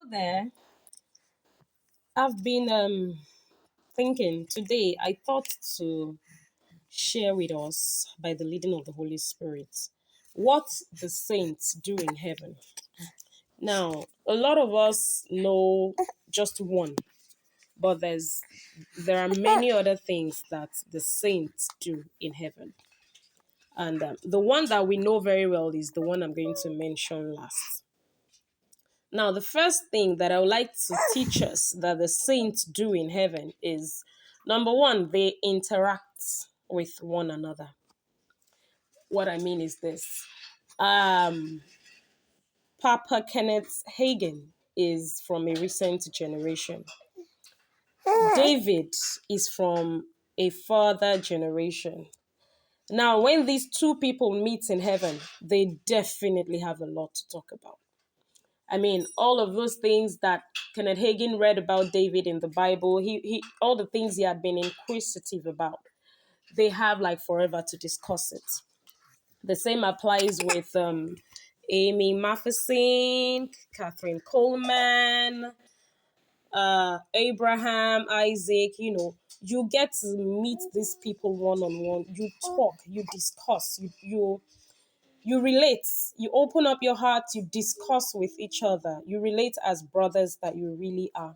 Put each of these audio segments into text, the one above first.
There, I've been thinking today. I thought to share with us by the leading of the Holy Spirit what the saints do in heaven. Now, a lot of us know just one, but there are many other things that the saints do in heaven. And the one that we know very well is the one I'm going to mention last. Now, the first thing that I would like to teach us that the saints do in heaven is number one, they interact with one another. What I mean is this. Um, Papa Kenneth Hagin is from a recent generation. David is from a further generation. Now, when these two people meet in heaven, they definitely have a lot to talk about. I mean, all of those things that Kenneth Hagin read about David in the Bible, he all the things he had been inquisitive about, they have like forever to discuss it. The same applies with Amy Matheson, Catherine Coleman, Abraham, Isaac. You get to meet these people one on one. You talk, you discuss, you relate, you open up your heart, you discuss with each other, you relate as brothers that you really are.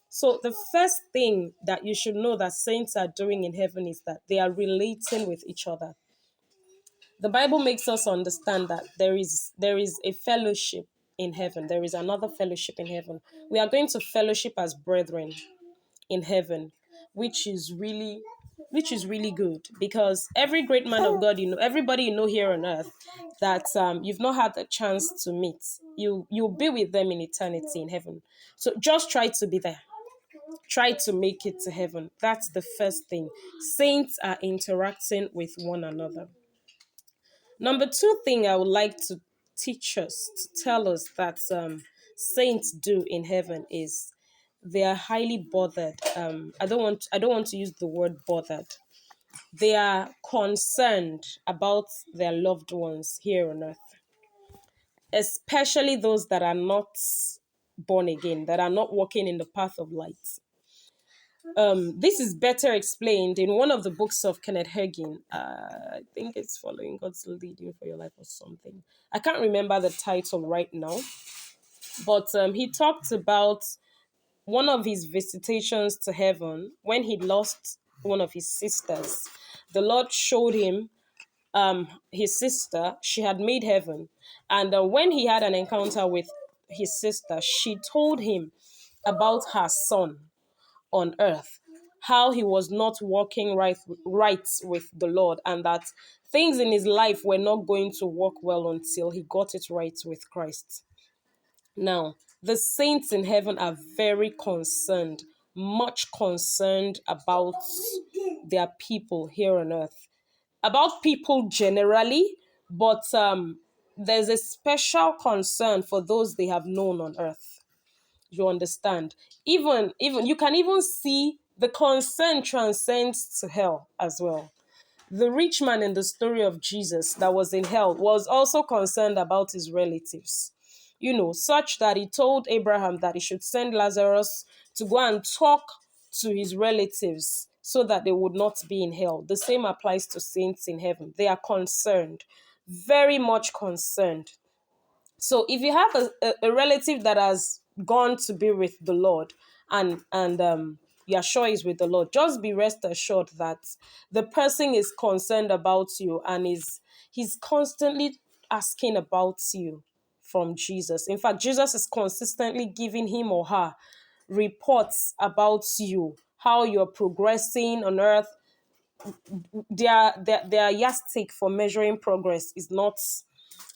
So the first thing that you should know that saints are doing in heaven is that they are relating with each other. The Bible makes us understand that there is a fellowship in heaven. There is another fellowship in heaven. We are going to fellowship as brethren in heaven, which is really good, because every great man of God, everybody here on earth that you've not had the chance to meet, you'll be with them in eternity in heaven. So just try to be there. Try to make it to heaven. That's the first thing. Saints are interacting with one another. Number two thing I would like to teach us, to tell us that saints do in heaven is they are highly bothered. I don't want to use the word bothered. They are concerned about their loved ones here on earth, especially those that are not born again, that are not walking in the path of light. This is better explained in one of the books of Kenneth Hagin. I think it's Following God's Leading for Your Life or something. I can't remember the title right now, but he talked about one of his visitations to heaven when he lost one of his sisters. The Lord showed him his sister. She had made heaven, and when he had an encounter with his sister, she told him about her son on earth, how he was not walking right with the Lord, and that things in his life were not going to work well until he got it right with Christ. Now, the saints in heaven are very concerned, much concerned about their people here on earth, about people generally, but there's a special concern for those they have known on earth. You understand? Even you can even see the concern transcends to hell as well. The rich man in the story of Jesus that was in hell was also concerned about his relatives. Such that he told Abraham that he should send Lazarus to go and talk to his relatives so that they would not be in hell. The same applies to saints in heaven. They are concerned, very much concerned. So if you have a relative that has gone to be with the Lord, and you are sure is with the Lord, just be rest assured that the person is concerned about you, and he's constantly asking about you from Jesus. In fact, Jesus is consistently giving him or her reports about you, how you're progressing on earth. Their yardstick for measuring progress is not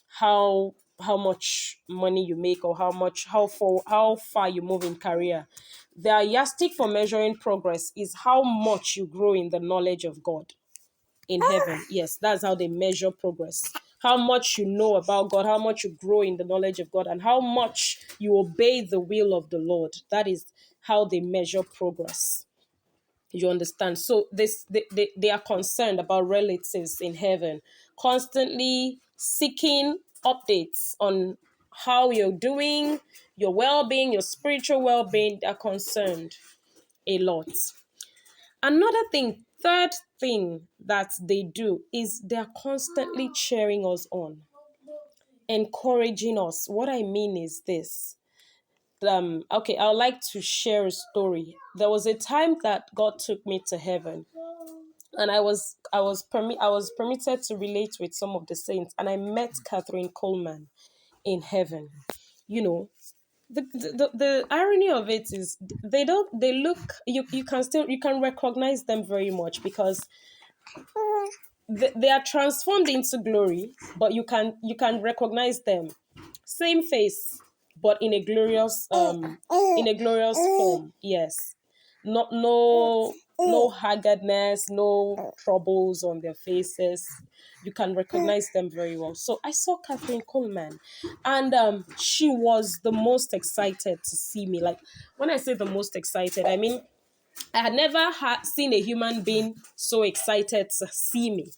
how much money you make, or how far you move in career. The yardstick for measuring progress is how much you grow in the knowledge of God in heaven. Yes, that's how they measure progress. How much you know about God, how much you grow in the knowledge of God, and how much you obey the will of the Lord. That is how they measure progress. You understand? So they are concerned about relatives in heaven, constantly seeking updates on how you're doing, your well-being, your spiritual well-being. They're concerned a lot. Another thing, third thing that they do is they're constantly cheering us on, encouraging us. What I mean is this. Okay, I would like to share a story. There was a time that God took me to heaven, and I was permitted to relate with some of the saints, and I met Catherine Coleman in heaven. You know, the irony of it is they look, you can recognize them very much, because they are transformed into glory, but you can recognize them, same face, but in a glorious form. Yes, not no haggardness, no troubles on their faces. You can recognize them very well. So I saw Catherine Coleman, and she was the most excited to see me. Like, when I say the most excited, I mean, I had never seen a human being so excited to see me.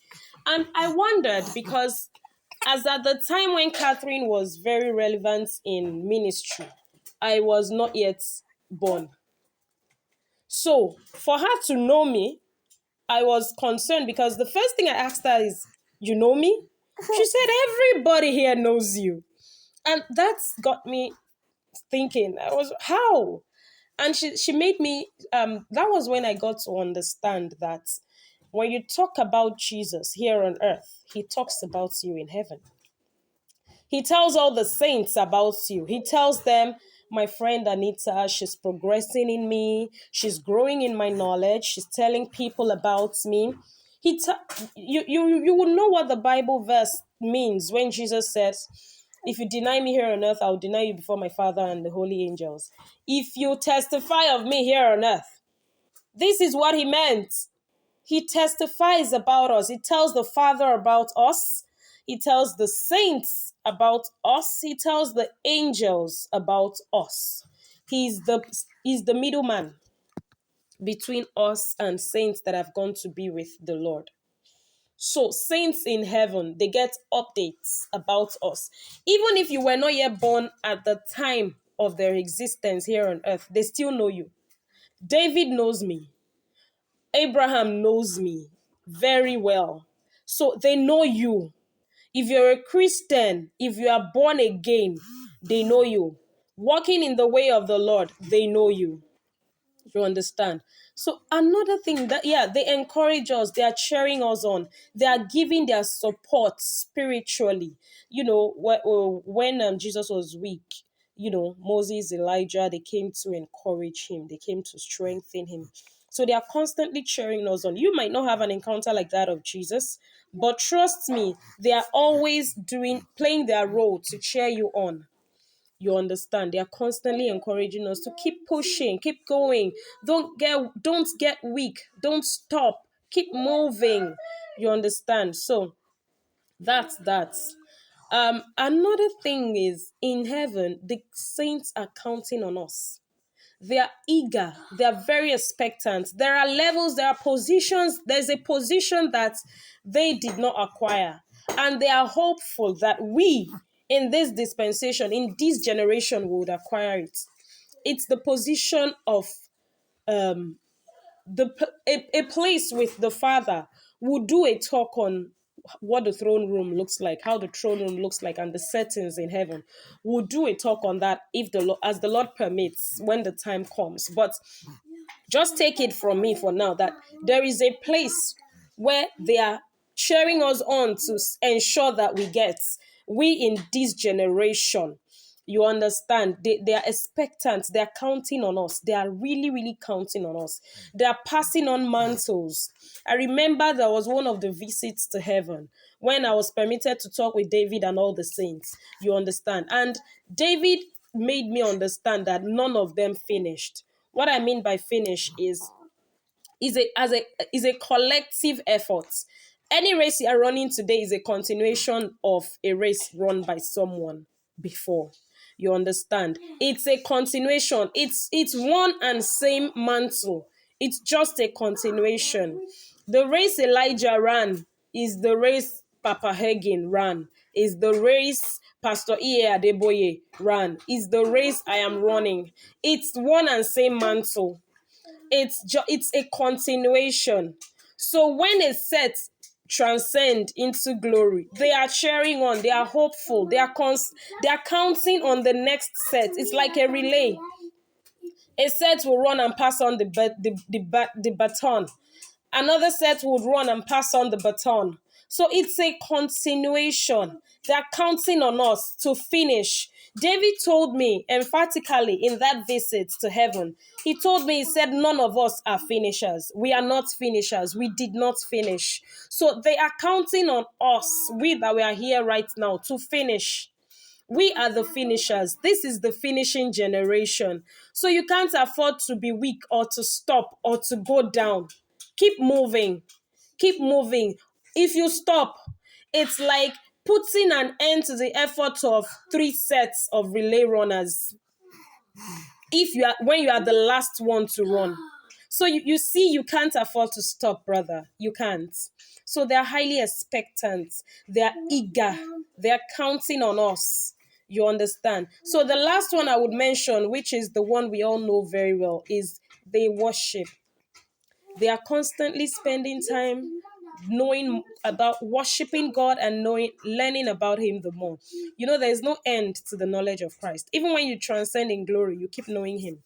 And I wondered, because as at the time when Catherine was very relevant in ministry, I was not yet born. So for her to know me, I was concerned, because the first thing I asked her is, "You know me?" She said, "Everybody here knows you." And that's got me thinking. I was, how? And she made me, that was when I got to understand that when you talk about Jesus here on earth, he talks about you in heaven. He tells all the saints about you. He tells them, "My friend Anita, she's progressing in me. She's growing in my knowledge. She's telling people about me." You will know what the Bible verse means when Jesus says, "If you deny me here on earth, I'll deny you before my Father and the holy angels. If you testify of me here on earth." This is what he meant. He testifies about us. He tells the Father about us. He tells the saints about us. He tells the angels about us. He's the middleman between us and saints that have gone to be with the Lord. So saints in heaven, they get updates about us. Even if you were not yet born at the time of their existence here on earth, they still know you. David knows me. Abraham knows me very well. So they know you. If you're a Christian, if you are born again, they know you. Walking in the way of the Lord, they know you. You understand? So another thing that, yeah, they encourage us, they are cheering us on, they are giving their support spiritually. When Jesus was weak, Moses, Elijah, they came to encourage him, they came to strengthen him. So they are constantly cheering us on. You might not have an encounter like that of Jesus, but trust me, they are always playing their role to cheer you on. You understand? They are constantly encouraging us to keep pushing, keep going. Don't get weak. Don't stop. Keep moving. You understand? So that's that. Another thing is, in heaven, the saints are counting on us. They are eager. They are very expectant. There are levels, there are positions. There's a position that they did not acquire. And they are hopeful that we, in this dispensation, in this generation, would acquire it. It's the position of a place with the Father. We'll do a talk on what the throne room looks like, how the throne room looks like, and the settings in heaven. We'll do a talk on that as the Lord permits, when the time comes. But just take it from me for now that there is a place where they are cheering us on to ensure that we in this generation. You understand? They are expectant. They are counting on us. They are really, really counting on us. They are passing on mantles. I remember there was one of the visits to heaven when I was permitted to talk with David and all the saints. You understand? And David made me understand that none of them finished. What I mean by finish is a collective effort. Any race you are running today is a continuation of a race run by someone before. You understand? It's a continuation. It's one and same mantle. It's just a continuation. The race Elijah ran is the race Papa Hagin ran. is the race Pastor E. Adeboye ran. It's the race I am running. It's one and same mantle. It's a continuation. So when a set transcend into glory, they are cheering on, they are hopeful, they are counting on the next set. It's like a relay. A set will run and pass on the baton. Another set would run and pass on the baton. So it's a continuation. They're counting on us to finish. David told me emphatically in that visit to heaven, he told me, he said, none of us are finishers. We are not finishers. We did not finish. So they are counting on us, we that we are here right now, to finish. We are the finishers. This is the finishing generation. So you can't afford to be weak or to stop or to go down. Keep moving. Keep moving. If you stop, it's like putting an end to the effort of 3 sets of relay runners. When you are the last one to run. So you see, you can't afford to stop, brother. You can't. So they're highly expectant. They're eager. They're counting on us. You understand? So the last one I would mention, which is the one we all know very well, is they worship. They are constantly spending time knowing about worshiping God and learning about Him the more. You know, there is no end to the knowledge of Christ. Even when you transcend in glory, you keep knowing Him.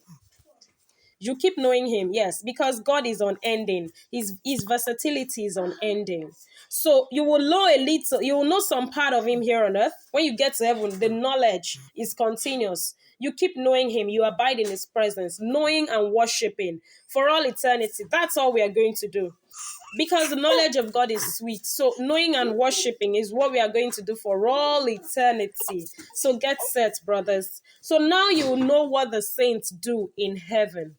You keep knowing Him, yes, because God is unending. His versatility is unending. So you will know a little, you will know some part of Him here on earth. When you get to heaven, the knowledge is continuous. You keep knowing Him, you abide in His presence, knowing and worshiping for all eternity. That's all we are going to do. Because the knowledge of God is sweet. So knowing and worshiping is what we are going to do for all eternity. So get set, brothers. So now you know what the saints do in heaven.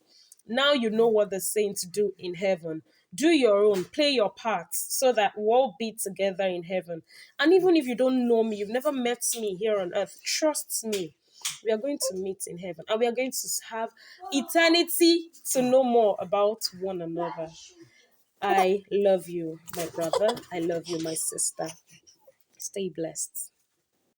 Now you know what the saints do in heaven. Do your own, play your parts so that we'll all be together in heaven. And even if you don't know me, you've never met me here on earth, trust me. We are going to meet in heaven and we are going to have eternity to know more about one another. I love you, my brother. I love you, my sister. Stay blessed.